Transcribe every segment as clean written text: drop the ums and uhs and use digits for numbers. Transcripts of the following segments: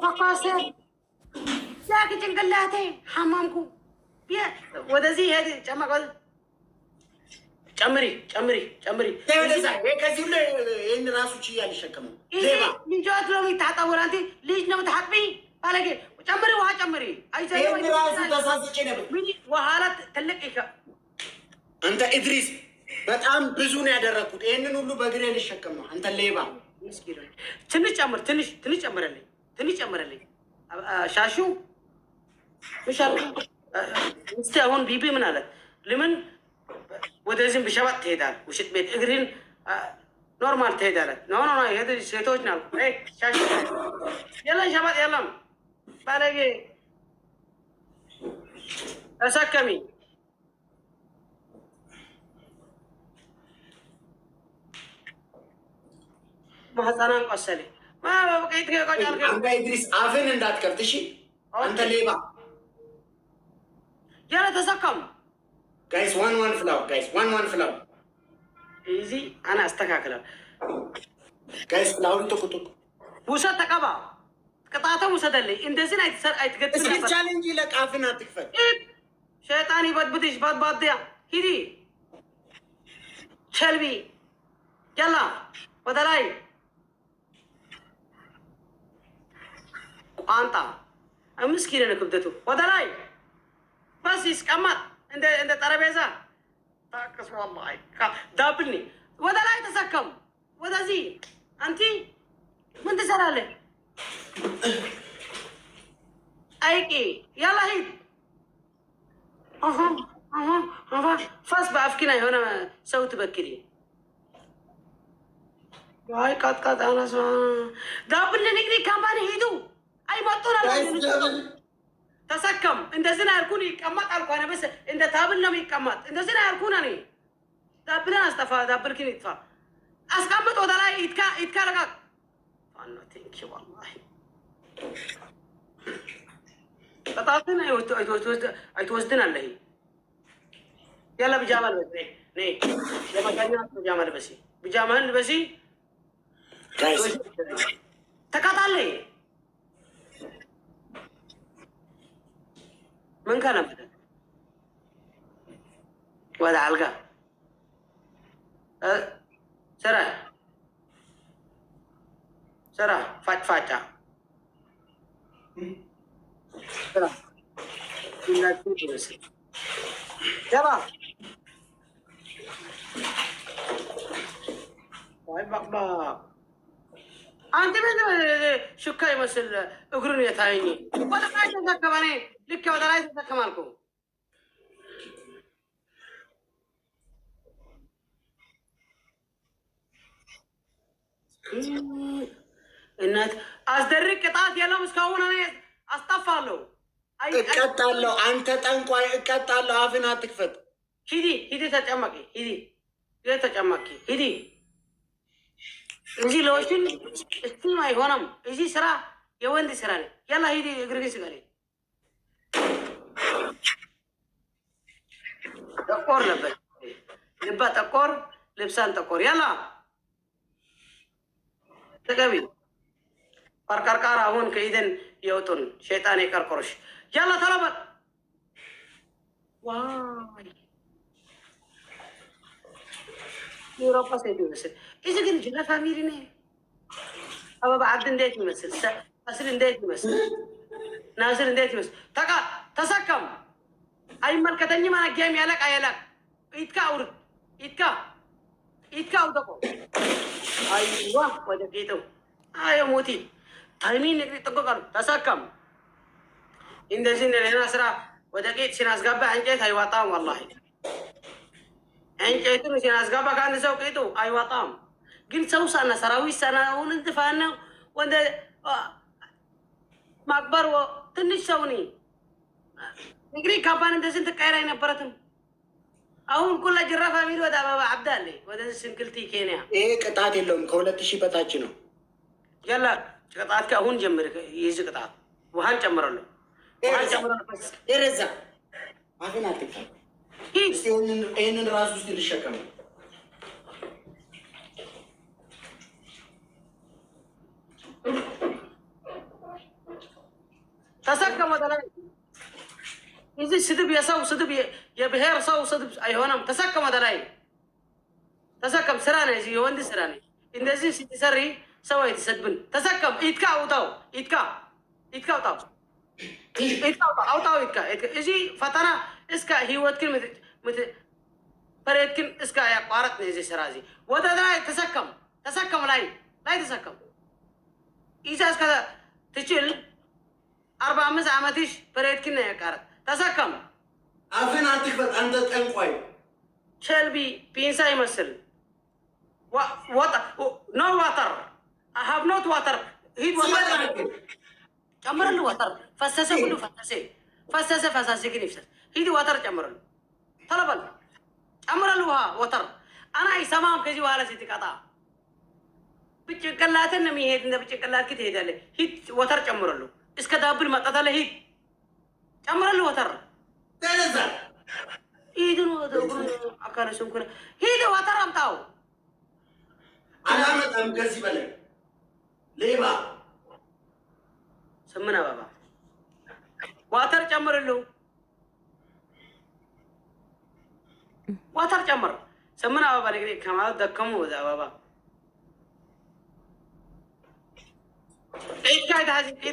فقاسر لكن ጭንቅላቴ حمامኩ ወደዚህ ሄድ ጨመቀል ጨምሪ ወደዛ ከዚህ ሁሉ ይሄን ራሱ ይችላል ይሸከመው ሌባ ልጅት ነው የሚታጠበው አንተ ልጅ ነው ተሐቅቢ ባለጌ ጨምሪ ውሃ ጨምሪ አይዘው ራሱ ተሳስቼ ነበር ወሃላት ትልቅ አንተ ኢድሪስ በጣም ብዙ ነው ያደረኩት ይሄንን ሁሉ በግሬ ልሸከም ነው አንተ ሌባ ምስኪን ትንሽ ጨምረልኝ ሻሹ ምሻል እስቲ አሁን ቢቢ ምን አለ ለምን ወደዚህም ብሸባት ትሄዳል ውሽጥ ቤት እግሪን ኖርማል ትሄዳለ ኖ ይሄ ሴቶች ናል ሻሹ የለም ሸባት የለም ባለጌ ተሰከሚ ማህፀናን ቆሰለ በቀይት ከቆጫል አንተ ኢድሪስ አፍን እንዳትከፍት እሺ አንተ ሌባ ያለ ተሰከም ጋይስ ዋን ፍላው እዚ አና አስተካክለ ጋይስ ፍላውን ተቆጡ ውሰድ ተቀባ ቅጣተው ውሰደልኝ እንደዚህ አይትገጥም እስኪ ቻሌንጅ ለቃፍን አትክፈት ሸይጣን ይበጥብጥሽ ባድባድያ ሂዲ ቸልቢ ያላ ወደላይ ቋንጣ ምስኪን ነው ክብደቱ ወደላይ بس يسكمت عند ترابيزه تاكس والله دابني ودا لا يتسكم ودا زي انت من تسرالي ايكي يلا هيد اها فاس بافكنا هنا سوت بكري واي قط انا دابني نجري كامباني هيدو اي مطور تسكم انت زنا يكون يقمط الكو انا بس انت تابل ነው የሚቀመጥ እንደ زنا يكون انا تابلنا استفا دبركني يطفى اسقمط ወደ ላይ ይትካለካ فانو ثانك يو والله ተጣጥና አይተወስድን አለ يلا بيجامه ልበስ ነይ ለማጋኛ بيجامه ልበሲ ጋይስ ተቃጣለይ من كان بدأ ولا علقة سرا فاتا سرا كنا تيجي بس جبا واي بقى أنت من شو كاي مثل أقرني تايني ولا كاي تذكرني لك ولا راي تذكركم الناس أصدرك قطعت يلا مسكون أنا أستفعله እቀጣለሁ አንተ ጠንቋይ እቀጣለሁ አፍን አትክፈት ሂዲ ተጨማቂ ሂዲ እዚህ ለወሽን እስቲ አይሆንም እዚህ ስራ የወንድ ስራ ነው ያላ ሂዲ እግርግስ ጋር ተቆር ነበር ልባ ተቆር ልብሳን ተቆር ያላ ተገቢ ቀርቀርቃር አሁን ከኢደን የውጡን ሸይጣን ይቀርቆርሽ ያላ ተረበል ዋይ يوروبا سيدي يمثل إذا كنت جنا فاميلي نه أبا بعد نديت يمثل أصل نديت يمثل ناصر نديت يمثل تكا تسكم أي ملكتني ما نجيم يالك أيالك إتكا أورد إتكا أودكو أيوة وده كيتو أيوة موتي تايمين نكري تكوكر تسكم إن دزين لنا سرا وده كيت سناس قبة عنجت هاي وطام والله أنت itu mesti nasgah bahkan disau itu ayu atam, gil sau sana sarawis sana ulun tefana, wanda makbar wo tenis sau ni, negeri kapan itu sih terkaya ini peratum, awun kulla jerah family wada baba Abdallah, wada single tikenya. ketat ilom, kau lihat si patacino. Jalla, ketat ke awun jammer ke, yesu ketat, wuhan jammerlo. Ereza, apa nanti? ይህንን ራሱ ውስጥ ልሸከም تسكم ولا إذا سدب يساو سدب يبهر ساو سدب أيهونم تسكم ولا تسكم سراني زي وندي سراني إن زي سري سوي تسدبن تسكم إتكا أو تاو إتكا أو تاو إتكا أو تاو إتكا إجي فتنا إسكا هي وتكن مت فريتكن إسكا يا قارت نزي سرازي وده لا تسكم لا تسكم إذا إسكا تشيل 4 عامتيش فريتكن يا قارت تسكم أفين أنتك أنت تنقوي شلبي بينسا يمثل water no water I have not water heat water كمر له water فسسه كله فسسه كنيفس heat water كمر له طلبا كمر له water أنا إسمام كذي وهلا سيتكاتا بتشكلات النمي هيد إنه بتشكلات كده هيدا heat water كمر له إسكا دابل ما تطلع heat كمر له water تنزل إيدون هذا أكان سمكنا heat water أم تاو علامة أم كذي بلي ليبا سمنا بابا واتر جمر له واتر جمر سمنا بابا نقدر كمان دكمو ذا بابا إيد كايد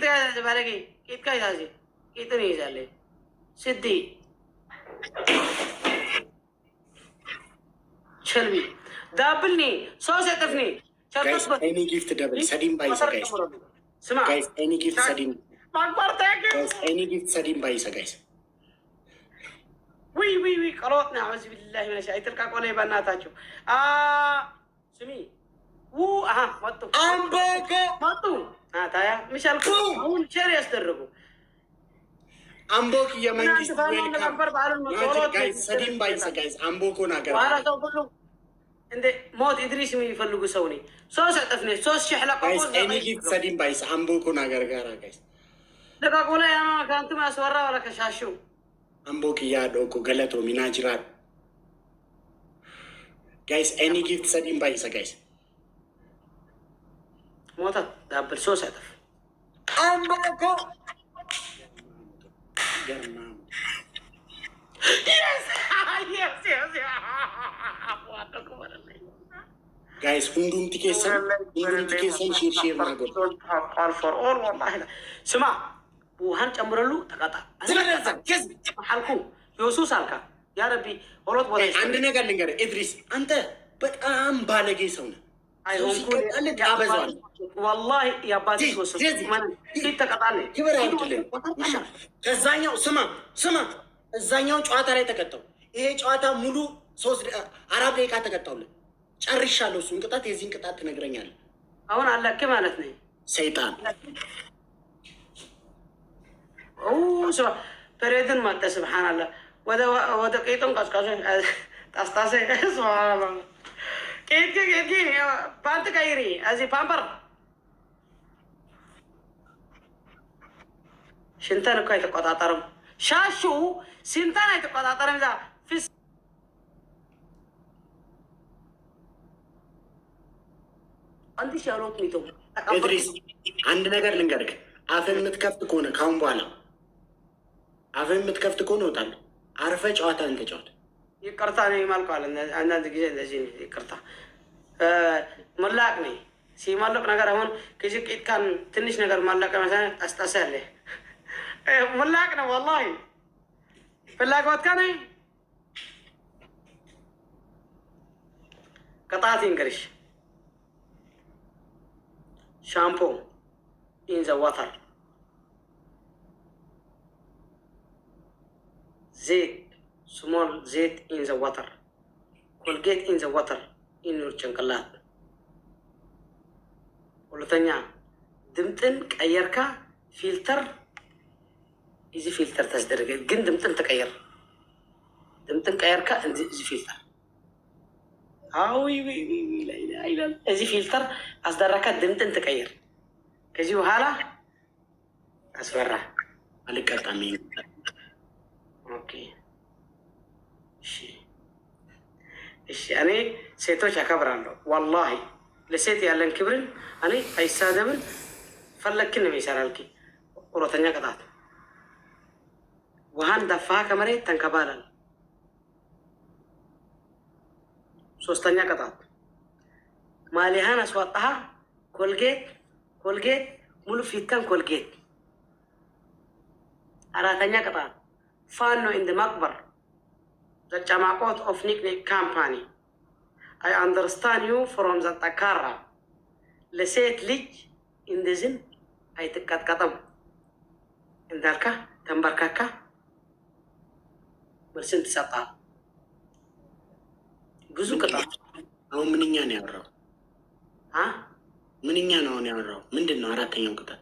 هذي بارجي إيد كايد هذي إيد زالي سدي شلبي دابلني صوص تفني guys any gift double سدين بايسا guys سمع guys any gift سدين مقبر تاكل guys any gift سدين بايسا guys وي قلوتنا أعوذ بالله من الشيطان تلقى قولي بناتاتشو سمي ماتو ماتو تايا مش الكو هون شاري استربو أمبوك يا منجس guys سدين بايسا guys أمبوكو ناقر وانا سو كله عند موت إدريس مي يفلقوا سوني صوص عطفني صوص شحلة guys any gift سدين بايسا أمبوكو ناقر غارا guys لقا قولي أنا كانت ما أسورا ولا كشاشو أمبوك يا دوكو غلطو مناجرات guys any gift سدين بايسا guys موتا دابل صوص عطف أمبوكو yes guys hundum tikesan share mago all for all والله سمع وهن تمرلو تقطع حالكو يوسوس على يا ربي ولد بودا عندنا قال لنجر إدريس أنت بتأم بالغي سونا والله يا بادي يوسف من تقطع لي كبر كزانيو سما الزانيو ጨዋታ ላይ ተቀጣው ይሄ ጨዋታ ሙሉ 4 ደቂቃ ተቀጣው ጨርሻለሁ እሱን ቅጣት የዚህን ቅጣት ትነግረኛለህ አሁን አለክ ማለት ነው ሰይጣን سو فريدن ما سبحان الله وده كيتون قصقص تستاسي سبحان الله كيت بانت كايري ازي بامبر شنتان كاي تقطاطرم شاشو سنتان اي تقطاطرم ذا في عندي شالوت ميتو إدريس عند ነገር ልንገርክ አፍን የምትከፍት ከሆነ ካሁን በኋላ አፍን የምትከፍት ከሆነ ወጣለ አርፈ ጨዋታን ተጫወት ይቅርታ ነኝ ማልቋል አንዳንድ ጊዜ እንደዚህ ይቅርታ መላቅ ነኝ ሲማለቅ ነገር አሁን ከዚህ ቂጥካን ትንሽ ነገር ማላቀ መሰለህ አስታሰለ መላቅ ነው والله ፍላጎት ካነ ቅጣት እንግሪሽ ሻምፖ in the water zait small zait in the water colgate in the water in your ጭንቅላት ሁለተኛ ድምጥን ቀየርካ ፊልተር እዚህ ፊልተር ተስደረገ ግን ድምጥን ተቀየር ድምጥን ቀየርካ እዚህ ፊልተር አዊ ይላል እዚህ ፊልተር አስደረካ ድምጥን ተቀየር ከዚህ በኋላ አስፈራ አልቀጣም ኦኬ እሺ እኔ ሴቶች አከብራለሁ والله ለሴት ያለን ክብርን እኔ አይሳደብን ፈለክን ነው ይሰራልኪ ሁለተኛ ቅጣት ውሃን ደፋ ከመሬት ተንከባለል። ሶስተኛ ቅጣት ማሊያህን አስዋጣሃ ኮልጌት ሙሉ ፊትከን ኮልጌት። አራተኛ ቅጣት ፋኖ ኢን መቅበር ዘጫማቆት ኦፍ ኒክኒክ ካምፓኒ አይ አንደርስታንድ ዩ ፍሮም ዘጠካራ ለሴት ልጅ እንደዝን አይትቀጥቀጥም እንዳልካ ተንበርካካ መልስን ትሰጣል። ብዙ ቅጣት። አሁን ምንኛ ነው ያወራው? ምንኛ ነው አሁን ያወራው? ምንድን ነው አራተኛው ቅጣት?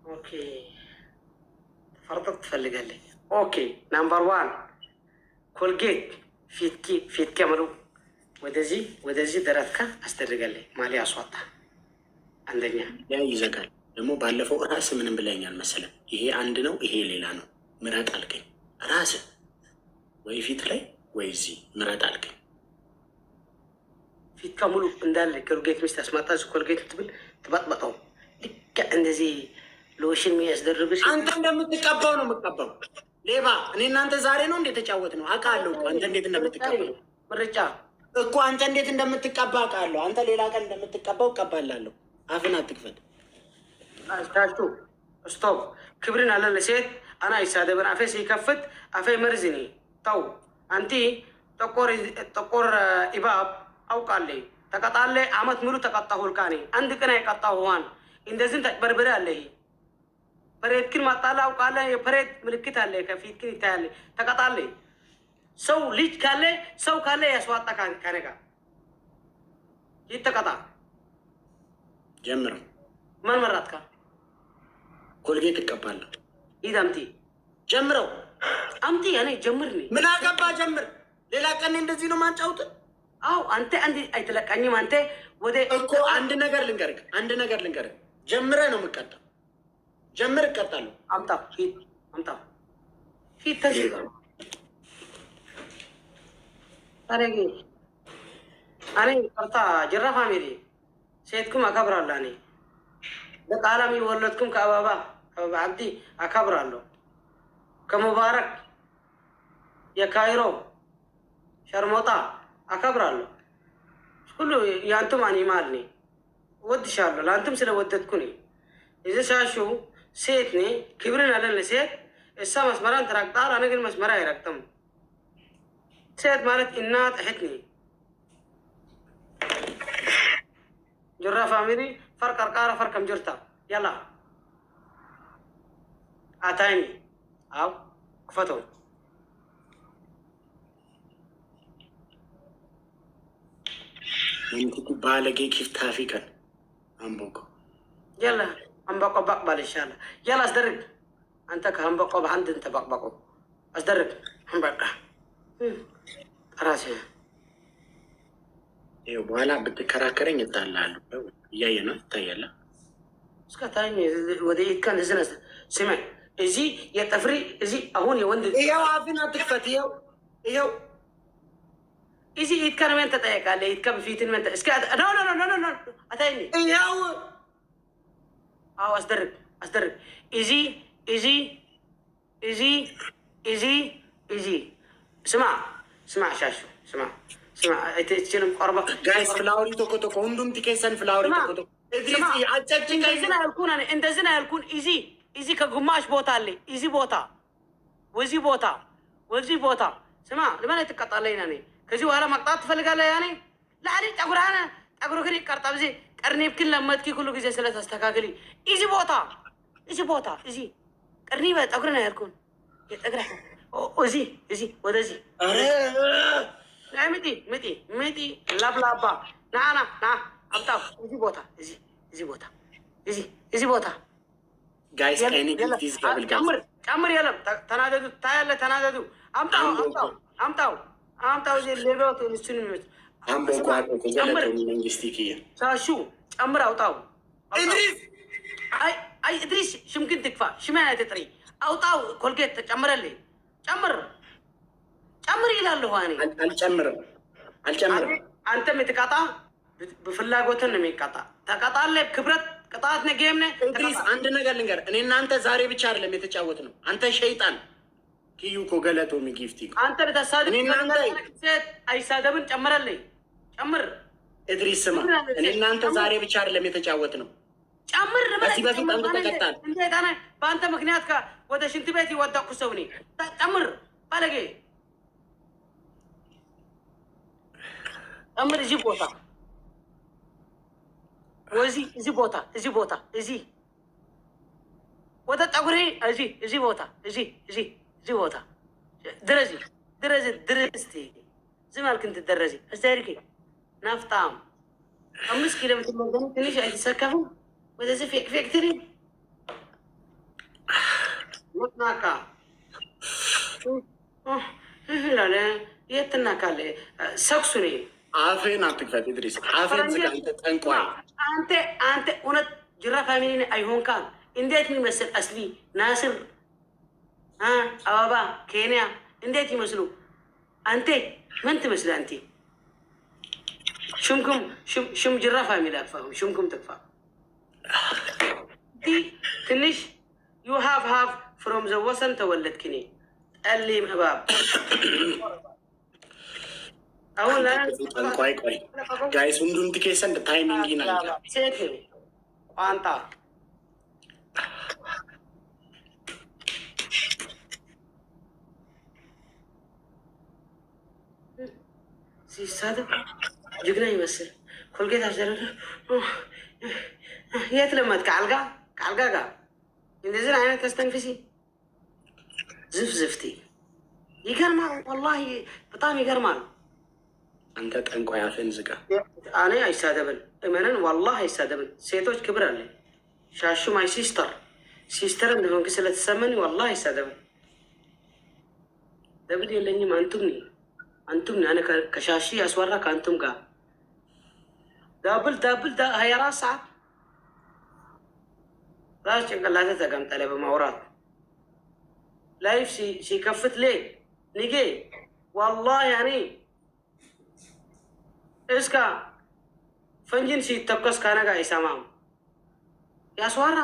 ኦኬ ፈርጠት ትፈልጋለህ? ኦኬ ናምበር 1 ኮልጌት ፊትኪ ምሉ ወደዚህ ደረትካ አስደርጋለህ። ማሊያ አስዋጣ። አንደኛ ያ ይዘጋል። ደግሞ ባለፈው ራስ ምንም ብለኛል መሰለን። ይሄ አንድ ነው፣ ይሄ ሌላ ነው። ምረጥ አልከኝ። ራስ ወይ ፊት ላይ ወይ እዚህ ምረጥ አልከኝ። ፊት ከሙሉ እንዳለ ኮልጌት ሚስት አስማጣ። ኮልጌት ትብል ትበጥበጠው። ልክ እንደዚህ ሎሽን የሚያስደርግሽ አንተ እንደምትቀባው ነው የምትቀባው። ሌባ እኔ እናንተ ዛሬ ነው እንዴት ተጫወት ነው አውቃለሁ እኮ አንተ እንዴት እንደምትቀባው ምርጫ እኮ አንተ እንዴት እንደምትቀባ አውቃለሁ። አንተ ሌላ ቀን እንደምትቀባው እቀባላለሁ። አፍን አትክፈት። አስታችሁ ስቶፕ ክብርን አለ ለሴት አና ይሳደብን አፌ ሲከፍት አፌ መርዝኒ ተው አንቲ ጠቆር ኢባብ አውቃለ ተቀጣለ አመት ሙሉ ተቀጣሁ ልካኔ አንድ ቀን አይቀጣሁ ዋን እንደዚህ ተበርበረ አለ ፐሬትክን ማጣላ አውቃለ የፐሬት ምልክት አለ ከፊትክን ይታያለ ተቀጣለ ሰው ልጅ ካለ ሰው ካለ ያስዋጣ ካነጋ ይተቀጣ ጀምረው ማን መራትካ ኮልጌት እቀባለሁ። ይድ አምቲ ጀምረው አምቲ ያኔ ጀምርኒ ምን አገባ ጀምር። ሌላ ቀን እንደዚህ ነው ማንጫውት። አው አንተ አንዲ አይተለቃኝም። አንተ ወደ እኮ አንድ ነገር ልንገርህ ጀምረ ነው የምቀጣው። ጀምር እቀጣለሁ። አምጣ ፊት ተሽጋ አረጊ አኔ ቀርታ ጅራ ፋሚሊ ሴትኩም አከብራለሁ። እኔ በቃላሚ ወለድኩም ከአባባ አብዲ አከብራለሁ። ከሙባረክ የካይሮ ሸርሞጣ አከብራለሁ። ሁሉ ያንቱም አኒማል ኔ ወድሻለሁ። ለአንቱም ስለወደድኩ ኔ የዘሻሹ ሴት ኔ ክብርን አለን ለሴት እሳ መስመራን ትረግጣል። አነ ግን መስመራ አይረግጥም። ሴት ማለት እናት እህት ኔ ጅራ ፋሚሊ ፈርቅ አርቃራ ፈርቀም ጅርታ ያላ አታይኒ አው ክፈተው እንኩ ባለጌ ኪፍት አፍሪካን አምቦቆ ያላ አምቦቆ ባቅባል ይሻላ ያላ አስደርግ አንተ ከአምቦቆ በአንድ እንተ ባቅባቆ አስደርግ በቃ ራሴ ይኸው በኋላ ብትከራከረኝ እጣላለሁ። እያየ ነው ይታያለ። እስከ ታኝ ወደ ይካን ዝነስ ስማ እዚህ የጠፍሪ እዚህ አሁን የወንድ ይኸው አፍን አትክፈት። ይኸው እዚህ ይትካን ምን ተጠየቃለህ? ይትካን ፊትን ምን እስከ ኖ አታይኒ ይኸው አው አስደርግ እዚህ ስማ ሻሹ ስማ እትችልም ቆርባ ጋይስ ፍላወሪ ቶኮ ሁንዱም ቲኬሰን ፍላወሪ ቶኮ እድሪስ አጨጭ እንደዚህ ያልኩን እዚህ ከግማሽ ቦታ አለ እዚህ ቦታ ወዚህ ቦታ ስማ ለምን ትቀጣለህ? ያኔ ከዚህ በኋላ መቅጣት ትፈልጋለህ? ያኔ ላሪ ጠጉርህን ይቀርጣ ብዜ ቀርኔብክን ለመትኪ ሁሉ ጊዜ ስለተስተካከሊ እዚህ ቦታ ቀርኒ በጠጉር ነው ያልኩን የጠግራ እዚህ ወደዚህ ምጢ ላብላባ ና አምጣው እዚህ ቦታ ጋይስ ከኔ ዲስ ጋብል ጨምር የለም ተናደዱ ታያለህ። ተናደዱ አምጣው እዚህ ሌሎት እሱን ነው አምቦቆ ጨምር መንግስት ይኪያ ሳሹ ጨምር አውጣው ኢድሪስ አይ ኢድሪስ ሽምግን ትክፋ ሽማያ ተጥሪ አውጣው ኮልጌት ተጨምረልኝ ጨምር ይላል። ሆኔ አልጨምርም። አንተ የምትቀጣ በፍላጎትን ነው የሚቀጣ። ተቀጣለህ። ቅጣት ነው ጌም ነው። እንግዲህ አንድ ነገር ልንገር፣ እኔ እናንተ ዛሬ ብቻ አይደለም የተጫወት ነው። አንተ ሸይጣን ኪዩ እኮ ገለቶ ሚጊፍቲ አንተ ለተሳደብ እኔ እናንተ አይሳደብን ጨምረልኝ ጨምር። እድሪስ ስማ፣ እኔ እናንተ ዛሬ ብቻ አይደለም የተጫወት ነው። ጨምር ከዚህ በፊት አንተ ተቀጣል። እንዴት አነ በአንተ ምክንያት ወደ ሽንት ቤት ይወደቅኩ ሰው ነኝ። ጨምር ባለጌ ጨምር። እዚህ ቦታ ወዚህ እዚህ ቦታ እዚህ ቦታ እዚህ ወደ ጠጉሬ እዚህ ቦታ እዚህ ቦታ ድረዚ ዝማልክ እንትደረዚ እስተሪክ ናፍጣም 5 ኪሎ ሜትር መገኑ ትንሽ አይተሰከፉም። ወደዚህ ፌክትሪ ወጥናካ ላለ የትናካለ ሰክሱ ነ አፍህን አትክፈት ኢድሪስ፣ አፍህን ዝጋ። አንተ ጠንቋይ፣ አንተ እውነት ጅራ ፋሚሊ አይሆንካም። እንዴት የሚመስል አስሊ ናስር አበባ ኬንያ እንዴት ይመስሉ? አንተ ምን ትመስል? አንተ ሽም ጅራ ፋሚሊ አክፋም ሽምኩም ትክፋ ትንሽ ዩ ሃቭ ፍሮም ዘ ወሰን ተወለድክኔ ጠሊም እባብ አሁን ጠንቋይ። ቆይ ጋይስ ሁንዱን ትኬሰን ታይሚንግ ይናል ሴት ቋንጣ ሲሳደብ ጀግና ይመስል ኮልጌት አስደረገ። የት ለመት ከአልጋ ጋር እንደዚህ አይነት ተስተንፍሲ ዝፍዝፍቲ ይገርማል። ወላሂ በጣም ይገርማል። አንተ ጠንቋይ አፍህን ዝጋ። እኔ አይሳደብን እመንን ወላሂ አይሳደብን። ሴቶች ክብር አለ። ሻሹ ማይ ሲስተር እንደሆንክ ስለተሰመን ወላሂ አይሳደብን። ደብል የለኝም። አንቱም አነ ከሻሺ ያስወራ ከአንቱም ጋር ዳብል 24 ሰዓት ራስ ጭንቅላተ ተቀምጠለ በማውራት ላይፍ ሲከፍት ሌ ንጌ ዋላሂ ያኔ እስካ ፈንጂን ሲተኮስ ካነጋ አይሰማም ያስዋራ